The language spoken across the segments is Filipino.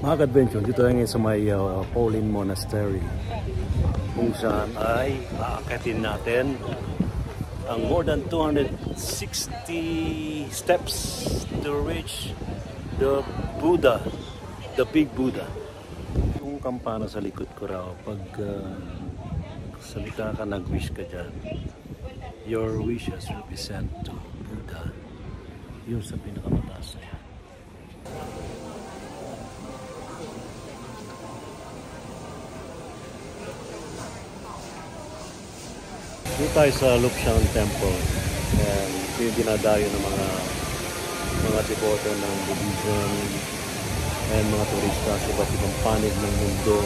Mga adventure, dito lang sa may Pauline Monastery, kung saan ay aakatin natin ang more than 260 steps to reach the Buddha, the big Buddha. Yung kampana sa likod ko raw, pag salita ka, nag-wish ka dyan, your wishes will be sent to Buddha. Yun sa pinakamataas na yan. Dito tayo sa Lukshang Temple. Ayan, ito yung dinadayo ng mga deboto ng Buddhism and mga turista sa iba't ibang panig ng mundo.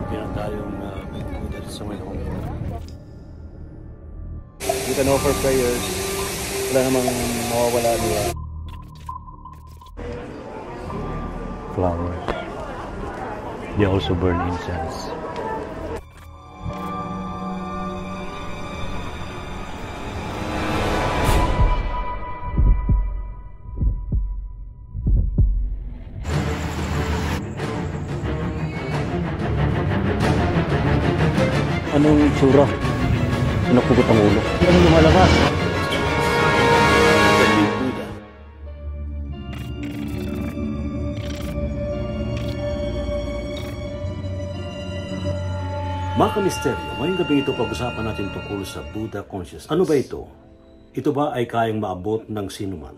Dinadayong Buddha sa may Hong Kong. You can offer prayers. Wala namang mawawala nila. Flowers. They also burn incense. Anong itsura? Nakugot ang ulo. Anong lumalabas? Mga kamisteryo, ngayong gabi ito pag-usapan natin tungkol sa Buddha Consciousness. Ano ba ito? Ito ba ay kayang maabot ng sinuman?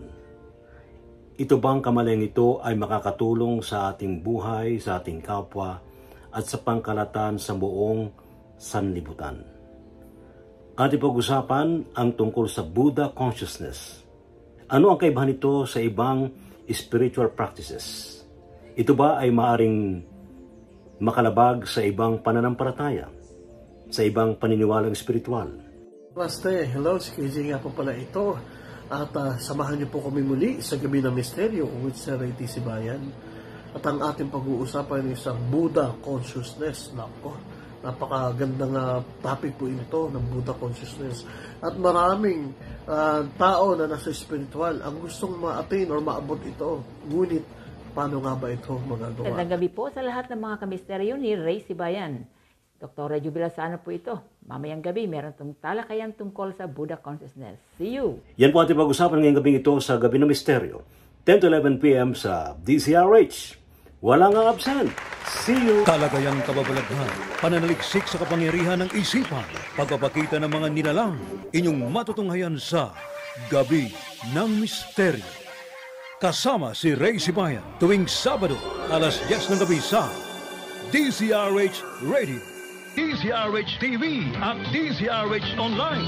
Ito bang kamalayang ito ay makakatulong sa ating buhay, sa ating kapwa, at sa pangkalatan sa buong sanlibutan? Ating pag-usapan ang tungkol sa Buddha Consciousness. Ano ang kaibahan nito sa ibang spiritual practices? Ito ba ay maaring makalabag sa ibang pananampalataya, sa ibang paniniwalang spiritual? Namaste, hello, si KJ nga po pala ito. At samahan niyo po kami muli sa Gabi ng Misteryo with Sir Ray T. Sibayan. At ang ating pag-uusapan ay isang Buddha Consciousness. Nako, napakagandang topic po ito ng Buddha Consciousness. At maraming tao na nasa spiritual ang gustong ma-attain or maabot ito. Ngunit, paano nga ba ito magagawa? Magandang gabi po sa lahat ng mga kamisteryo ni Ray Sibayan. Dr. Jubilas sana po ito. Mamayang gabi, meron itong talakayan tungkol sa Buddha Consciousness. See you! Yan po ating pag-usapan ngayong gabi ito sa Gabi ng Misteryo. 10 to 11 p.m. sa DZRH. Walang absent. See you! Talagayang kababalaghan, pananaliksik sa kapangyarihan ng isipan, pagpapakita ng mga nilalang, inyong matutunghayan sa Gabi ng Misteryo. Kasama si Ray Sibayan tuwing Sabado, alas 10 ng gabi sa DZRH Radio, DZRH TV at DZRH Online.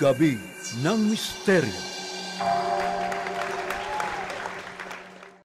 Gabi ng Misteryo.